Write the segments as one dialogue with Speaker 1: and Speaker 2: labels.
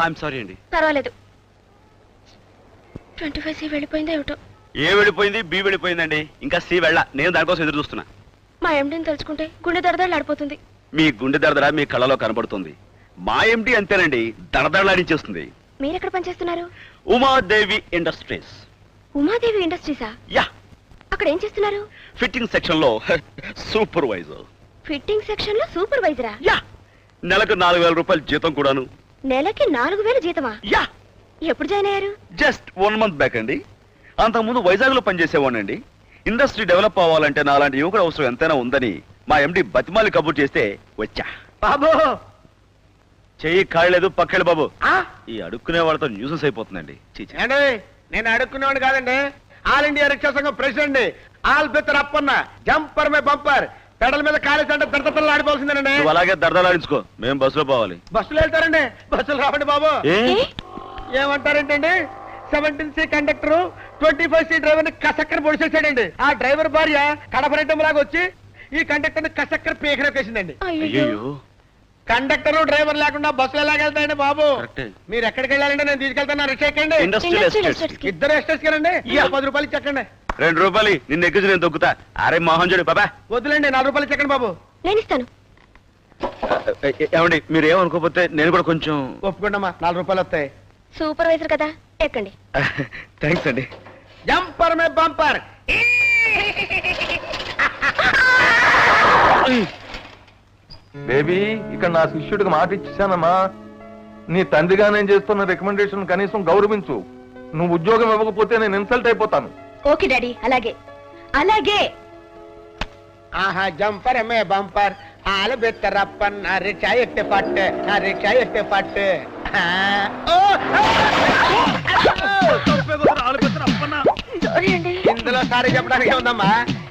Speaker 1: I'm sorry అండి.
Speaker 2: పర్వాలేదు. 25C వెళ్ళిపోయిందో ఏమిటో.
Speaker 1: ఏ వెళ్ళిపోయింది? బి వెళ్ళిపోయిందండి. ఇంకా సి వెళ్ళ. నేను దానికోసం ఎదురు చూస్తున్నా.
Speaker 2: మా ఎండిని తలుచుకుంటే గుండె దడదడలాడిపోతుంది.
Speaker 1: మీ గుండె దడదడ మీ కళ్ళలో కనబడుతుంది. మా ఎండి అంతేనండి, దడదడలాడించేస్తుంది.
Speaker 2: మీరెక్కడ పనిచేస్తున్నారు?
Speaker 1: ఉమాదేవి ఇండస్ట్రీస్.
Speaker 2: ఉమాదేవి ఇండస్ట్రీసా?
Speaker 1: యా.
Speaker 2: అక్కడ ఏం చేస్తున్నారు?
Speaker 1: ఫిట్టింగ్ సెక్షన్ లో సూపర్వైజర్.
Speaker 2: ఫిట్టింగ్ సెక్షన్ లో సూపర్వైజరా?
Speaker 1: యా. నెలకు 4,000 రూపాయలు జీతం కూడాను.
Speaker 2: నెలకి 4,000 జీతమా?
Speaker 1: యా.
Speaker 2: ఎప్పుడు జాయిన్ అయ్యారు?
Speaker 1: జస్ట్ 1 month బ్యాక్ అండి. అంతకుముందు వైజాగ్ లో పనిచేసేవాడినండి. ఇండస్ట్రీ డెవలప్ అవ్వాలంటే నాలాంటి యువకుడు అవసరం ఎంతైనా ఉందని మా ఎండి బతిమాలి కబుర్ చేస్తే వచ్చా.
Speaker 3: బాబు
Speaker 1: చెయ్యి కాయలేదు పక్కెళ్ళు బాబు. ఈ అడుక్కునే వాళ్ళతో న్యూసెస్ అయిపోతుందండి.
Speaker 3: అండి నేను అడుక్కునేవాడు కాదండి. ఆల్ ఇండియా రిక్షా సంఘం ప్రెసిడెంట్. ఆల్ బెత్తర్ అప్పన్న జంపర్ మే బంపర్. పెడల మీద కాలేజ్ అంటే దడతలు ఆడిపోవాల్సిందేనండి.
Speaker 1: నువ్వు అలాగే దడదలాడించుకో, మేము బస్సులో పోవాలి.
Speaker 3: బస్సులో వెళ్తారండి. బస్సులు రావండి బాబు.
Speaker 1: ఏ?
Speaker 3: ఏమంటారేంటండి? 17C కండక్టర్ 25C డ్రైవర్ ని కసక్కర పొడిచేసాడండి. ఆ డ్రైవర్ భార్య కడపరెడ్డం లాగా వచ్చి ఈ కండక్టర్ ని కసక్కర పీకరేసిందండి.
Speaker 1: అయ్యో.
Speaker 3: కండక్టర్ డ్రైవర్ లేకుండా బస్సులు ఎలాగెళ్తాయండి బాబు?
Speaker 1: కరెక్టే.
Speaker 3: మీరు ఎక్కడికి వెళ్ళాలంటే నేను తీసుకెళ్తాను. రిక్షా ఎక్కండి.
Speaker 1: Industrial
Speaker 2: industrial
Speaker 1: estates.
Speaker 2: ఎస్టేట్స్ కి.
Speaker 3: ఇద్దరు ఎస్టేట్స్ కెళ్ళండి. 10 రూపాయలు చెక్కండి.
Speaker 1: 2 రూపాయలు నిన్ను ఎక్కించి నేను తొక్కుతా. అరే మోహన్ చూడు బాబా.
Speaker 3: వద్దులేండి, 4 రూపాయలు చెక్కండి బాబు.
Speaker 2: నేను ఇస్తాను.
Speaker 1: ఏమండి మీరు ఏమనుకోకపోతే నేను కూడా కొంచెం.
Speaker 3: ఒప్పుకోండమ్మా, 4 రూపాయలు వస్తాయి.
Speaker 2: సూపర్వైజర్ కదా, ఎక్కండి.
Speaker 1: థ్యాంక్స్ అండి.
Speaker 3: జంపర్ మే బంపర్.
Speaker 4: బేబీ, ఇక్కడ నా శిష్యుడికి మాట ఇచ్చానమ్మా. నీ తండ్రిగా నేను చేస్తున్న రికమెండేషన్ కనీసం గౌరవించు. నువ్వు ఉద్యోగం ఇవ్వకపోతే నేను ఇన్సల్ట్ అయిపోతాను.
Speaker 2: ఓకే డాడీ, అలాగే అలాగే.
Speaker 3: ఆహా, జంపర్ మే బంపర్. ఆలు బెత్తరప్పన్ రిక్షా ఎట్టే పట్టు. రిక్షా ఎట్టే పట్టు.
Speaker 2: సారీ అండి.
Speaker 3: ఇందులో సారీ చెప్పడానికి ఏముందమ్మా?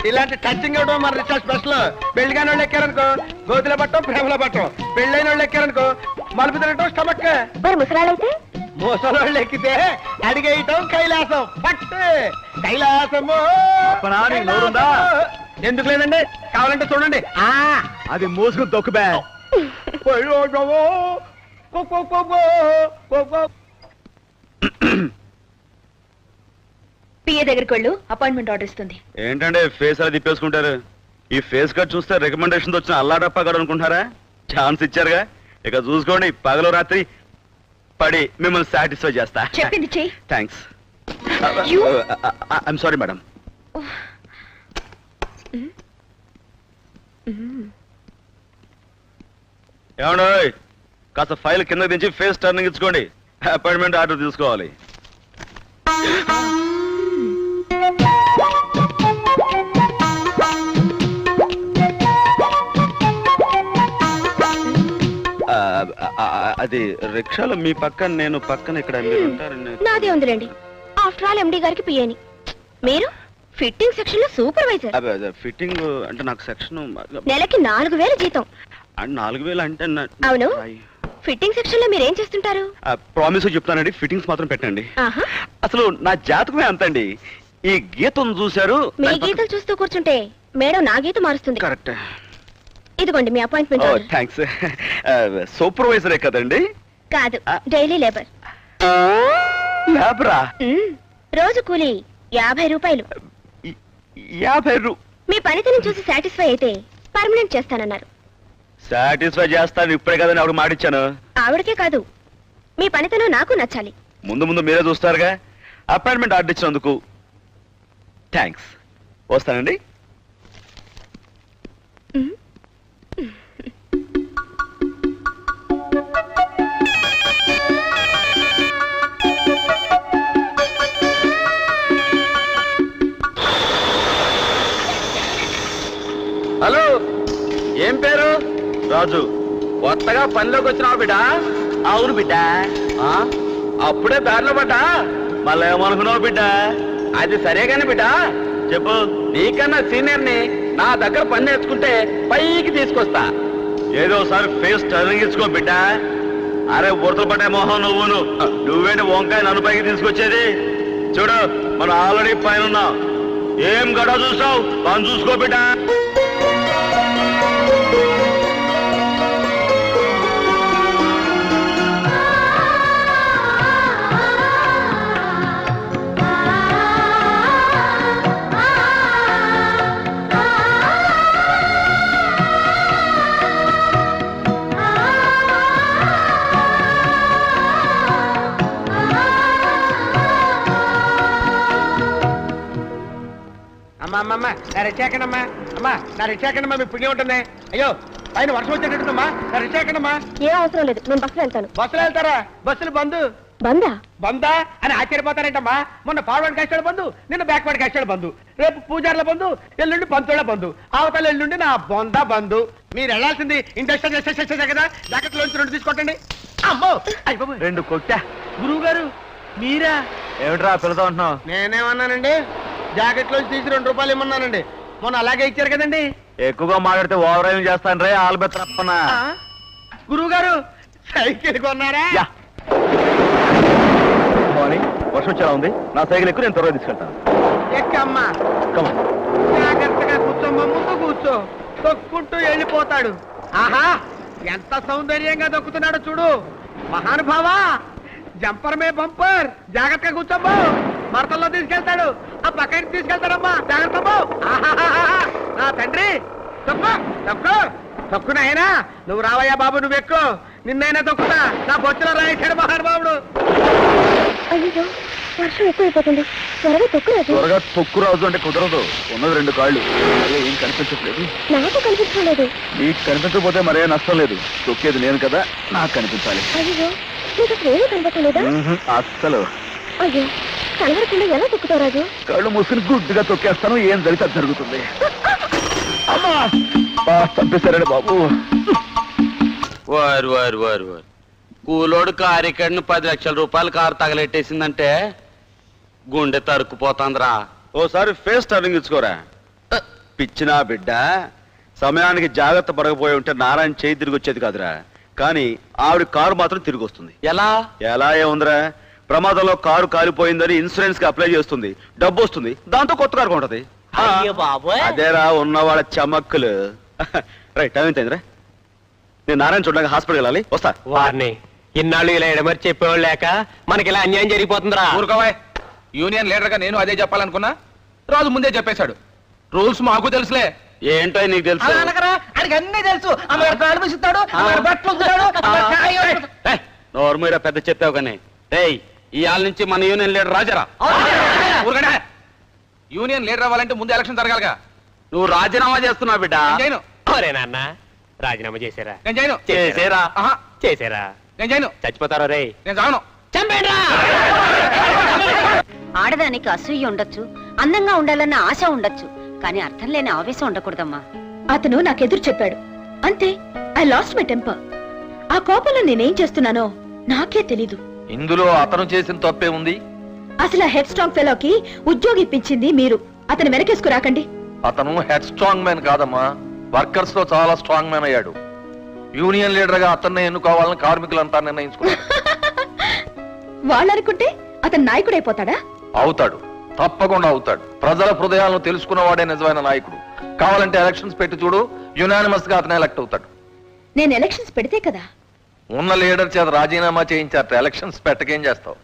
Speaker 3: ఇలాంటి టచింగ్ ఇవ్వడం మన రిక్షా స్పెషల్. పెళ్లి కాని వాళ్ళు ఎక్కారనుకో గోతులో పట్టం, ప్రేమలో పట్టం. పెళ్ళైన వాళ్ళు ఎక్కారనుకో మలుపు తినటం స్టమక్.
Speaker 2: మరి ముసలాళ్ళైతే?
Speaker 3: మోసలోళ్ళు ఎక్కితే అడిగేయటం కైలాసం. పట్టు కైలాసము. ఎందుకు లేదండి? కావాలంటే చూడండి.
Speaker 1: అది మోసుకుని తొక్కుబే.
Speaker 2: పిఏ దగ్గరికి వెళ్ళు, అపాయింట్మెంట్ ఆర్డర్ ఇస్తుంది.
Speaker 1: ఏంటంటే ఫేస్ అలా తిప్పేసుకుంటారు? ఈ ఫేస్ కట్ చూస్తే రికమెండేషన్ వచ్చిన అల్లాడప్ప గారు అనుకుంటారా? ఛాన్స్ ఇచ్చారుగా, ఇక చూసుకోండి. పగలు రాత్రి పడి మిమ్మల్ని సాటిస్ఫై చేస్తా.
Speaker 2: చెప్పింది చెయ్యి.
Speaker 1: Thanks.
Speaker 2: You?
Speaker 1: I'm sorry madam. ఏమండో కాస్త ఫైల్ కింద దించి ఫేస్ టర్నింగ్ ఇచ్చుకోండి. అపాయింట్మెంట్ ఆర్డర్ తీసుకోవాలి. అది రిక్షాలో మీ పక్కన, నేను పక్కన ఇక్కడ మీరు ఉంటారని.
Speaker 2: నాదే ఉందిలేండి. ఆఫ్టర్ ఆల్ ఎండి గారికి పిఏని. మీరు ఫిట్టింగ్ సెక్షన్ లో సూపర్వైజర్.
Speaker 1: ఫిట్టింగ్ అంటే నాకు సెక్షన్
Speaker 2: నెలకి 4,000 జీతం.
Speaker 1: 4,000 అంటే
Speaker 2: అవును. ఫిట్టింగ్ సెక్షన్ లో మీరేం చేస్తుంటారు?
Speaker 1: ప్రామిస్ చెప్తానండి, ఫిట్టింగ్స్ మాత్రం పెట్టండి.
Speaker 2: ఆహా.
Speaker 1: అసలు నా జాతకమే అంతండి. ఈ గీతం చూశారు.
Speaker 2: మీ గీతలు చూస్తూ కూర్చుంటే మేడం నా గీత మారుస్తుంది.
Speaker 1: కరెక్ట్.
Speaker 2: ఇదిగోండి మీ అపాయింట్మెంట్.
Speaker 1: థ్యాంక్స్. సూపర్వైజరే కదండి?
Speaker 2: కాదు, డైలీ లేబర్.
Speaker 1: లేబరా?
Speaker 2: రోజు కూలి 50 రూపాయలు.
Speaker 1: 50
Speaker 2: మీ పనితనం చూసి సాటిస్ఫై అయితే పర్మనెంట్ చేస్తానన్నారు.
Speaker 1: సాటిస్ఫై చేస్తాను ఇప్పుడే కదని ఆవిడ మాటిచ్చాను.
Speaker 2: ఆవిడకే కాదు, మీ పనితనం నాకు నచ్చాలి.
Speaker 1: ముందు ముందు మీరే చూస్తారుగా. అపాయింట్మెంట్ ఆర్డర్ ఇచ్చినందుకు థ్యాంక్స్. వస్తానండి.
Speaker 4: హలో,
Speaker 1: ఏం పేరు? రాజు.
Speaker 4: కొత్తగా పనిలోకి వచ్చినావు బిడ్డ?
Speaker 1: అవును బిడ్డ.
Speaker 4: అప్పుడే దారిలో పడ్డా?
Speaker 1: మళ్ళీ ఏమనుకున్నావు బిడ్డ?
Speaker 4: అది సరే గాని బిడ్డ,
Speaker 1: చెప్పు.
Speaker 4: నీకన్నా సీనియర్ ని నా దగ్గర పని నేర్చుకుంటే పైకి తీసుకొస్తా.
Speaker 1: ఏదో ఒకసారి ఫేస్ టర్నింగ్ ఇచ్చుకో బిడ్డ. అరే బురదలు పట్టే మొహం నువ్వేంటి వంకాయ నన్ను పైకి తీసుకొచ్చేది? చూడు, మనం ఆల్రెడీ పైన ఉన్నాం. ఏం గడ చూసావు? పని చూసుకో బిడ్డ.
Speaker 3: అమ్మా నా రిక్షాకండమ్మా అమ్మా నా రిక్షాకండమ్మా మీ పుణ్యం ఉంటుంది. అయ్యో పైన వర్షం వచ్చేటట్టుందమ్మా నా రిక్షాకండమ్మా.
Speaker 2: ఏం అవసరం లేదు, నేను బస్సులో వెళ్తాను.
Speaker 3: బస్సులో వెళ్తారా? బస్సులు బంద్.
Speaker 2: బందా?
Speaker 3: బందా అని ఆశ్చర్యపోతారేంటమ్మా? మొన్న ఫార్వర్డ్ కాస్టాడు బంధు, నిన్న బ్యాక్వర్డ్ కాస్టాడు బంధు, రేపు పూజార్ల బంధు, ఎల్లుండి పంతుల బంధు, అవతల ఎల్లుండి నా బొంద బంధు. మీరు వెళ్ళాల్సింది ఇండస్ట్రియల్ ఎస్టేషన్ కదా, జాకెట్లోంచి 2 తీసుకోండి. అమ్మో అయ్య బాబోయ్.
Speaker 1: 2 కొట్టా.
Speaker 3: గురువు గారు మీరా?
Speaker 1: ఏమిట్రా పిల్లతో ఉంటున్నావు?
Speaker 3: నేనేమన్నానండి? జాకెట్లోంచి తీసి 2 రూపాయలు ఇమ్మన్నానండి. మొన్న అలాగే ఇచ్చారు కదండి.
Speaker 1: ఎక్కువగా మాట్లాడితే ఓవర్ రైన్ చేస్తాను రే ఆల్బెత్తప్పనా.
Speaker 3: గురువు గారు సైకిల్ కొన్నారా?
Speaker 1: మార్నింగ్ వర్షం వచ్చేలా ఉంది, నా సైకిల్ ఎక్కువ నేను త్వరగా తీసుకెళ్తాను.
Speaker 3: ఎక్కమ్మా జాగ్రత్తగా కూర్చోమ్మా, ముందు కూర్చో. తొక్కుంటూ వెళ్ళిపోతాడు. ఆహా ఎంత సౌందర్యంగా దొక్కుతున్నాడో చూడు. మహానుభావా జంపర్ మే బంపర్. జాగ్రత్తగా కూర్చోమ్మా, మరతల్లో తీసుకెళ్తాడు. ఆ పక్కకి తీసుకెళ్తాడమ్మా, జాగ్రత్త. నా తండ్రి తొక్కు తొక్కు తొక్కు నాయనా. నువ్వు రావయ్యా బాబు, నువ్వు ఎక్కువ. నిన్నైనా తొక్కుతా. నా బొచ్చులో రాయించాడు మహానుభావుడు.
Speaker 2: అయ్యో వర్షం ఎక్కువైపోతుంది, త్వరగా తొక్కురాదు.
Speaker 1: త్వరగా తొక్కు రాజు అంటే కుదరదు, ఉన్నది 2 కాళ్ళు. అదే ఏం కనిపించట్లేదు.
Speaker 2: నాకు కనిపించలేదు.
Speaker 1: నీకు కనిపించకపోతే మరే నష్టం లేదు, తొక్కేది నేను కదా, నాకు కనిపించాలి.
Speaker 2: అయ్యో నీకు అసలు ఏమీ కనిపించలేదా?
Speaker 1: అస్సలు.
Speaker 2: అయ్యో కనబడకుండా ఎలా తొక్కుతావు రాజు?
Speaker 1: కళ్ళు మూసుకుని గుడ్డుగా తొక్కేస్తాను, ఏం జరిగితే అది జరుగుతుంది. చంపేశారండి బాబు.
Speaker 5: వారు వారు వారు వారు కూలోడు కారు ఎక్కడిని 10 లక్షల రూపాయల కారు తగలెట్టేసిందంటే గుండె తరుక్కుపోతాందిరా.
Speaker 1: ఓసారి ఫేస్ టర్నింగ్ ఇచ్చుకోరా. పిచ్చినా బిడ్డ, సమయానికి జాగ్రత్త పడకపోయి ఉంటే నారాయణ చేయి తిరిగి వచ్చేది కాదురా. కానీ ఆవిడ కారు మాత్రం తిరిగి వస్తుంది.
Speaker 5: ఎలా?
Speaker 1: ఎలా ఏముందిరా, ప్రమాదంలో కారు కాలిపోయిందని ఇన్సూరెన్స్ కి అప్లై చేస్తుంది, డబ్బు వస్తుంది, దాంతో కొత్త కారు కొంటది. అదేరా ఉన్న వాళ్ళ చమక్కులు. Right time ఎంతైందిరా? నేను నారాయణ చూడడానికి హాస్పిటల్ వెళ్ళాలి, వస్తా.
Speaker 6: వారిని ఇన్నాళ్ళు ఇలా ఎడమరి చెప్పేవాళ్ళు లేక మనకి ఇలా అన్యాయం జరిగిపోతుందిరా.
Speaker 7: ఊరుకోవాయ్. యూనియన్ లీడర్ గా నేను అదే చెప్పాలనుకున్నా, రాజు ముందే చెప్పేశాడు. రూల్స్ మాకు తెలుసులే.
Speaker 5: ఏంటో నీకు తెలుసు?
Speaker 3: అన్ని తెలుసు.
Speaker 5: నోర్మీరా పెద్ద చెప్పావు కానీ. రేయ్ ఇవాళ నుంచి మన యూనియన్ లీడర్ రాజారా.
Speaker 7: ఊరుగనే. యూనియన్ లీడర్ అవ్వాలంటే ముందు ఎలక్షన్ జరగాలిగా.
Speaker 5: నువ్వు రాజీనామా చేస్తున్నావు బిడ్డ.
Speaker 7: నేను చేయను.
Speaker 6: అరే నాన్న రాజీనామా చేశారా?
Speaker 7: నేను చేయను.
Speaker 5: చేసేరా.
Speaker 7: ఆహా,
Speaker 6: చేశారా?
Speaker 7: నేను చేయను.
Speaker 6: చచ్చిపోతారా రే?
Speaker 7: నేను చావను.
Speaker 8: ఆడదానికి అసూయ ఉండొచ్చు, అందంగా ఉండాలన్న ఆశ ఉండొచ్చు, కానీ అర్థం లేని ఆవేశం ఉండకూడదమ్మా.
Speaker 2: అతను నాకెదురు చెప్పాడు అంతే. I lost my temper. ఆ కోపంలో నేనేం చేస్తున్నానో నాకే తెలీదు.
Speaker 4: ఇందులో అతను చేసిన తప్పే ఉంది.
Speaker 2: అసలు ఆ హెడ్ స్ట్రాంగ్ ఫెలోకి ఉద్యోగి ఇప్పించింది మీరు. అతను వెనకేసుకు రాకండి.
Speaker 4: అతను హెడ్ స్ట్రాంగ్ మ్యాన్ కాదమ్మా, వర్కర్స్ లో చాలా స్ట్రాంగ్ మ్యాన్ అయ్యాడు. యూనియన్ లీడర్ గా అతన్ని ఎన్నుకోవాలని కార్మికులంతా నిర్ణయించుకున్నారు.
Speaker 2: వాళ్ళనుకుంటే అతను నాయకుడైపోతాడా?
Speaker 4: అవుతాడు, తప్పకుండా అవుతాడు. ప్రజల హృదయాలను తెలుసుకున్నవాడే నిజమైన నాయకుడు. కావాలంటే ఎలక్షన్స్ పెట్టి చూడు, యునానిమస్ గా అతను ఎలక్ట్ అవుతాడు.
Speaker 2: నేను ఎలక్షన్స్ పెడితే కదా.
Speaker 4: ఉన్న లీడర్ చేత రాజీనామా చేయించారట, ఎలక్షన్స్ పెట్టకేం చేస్తావు?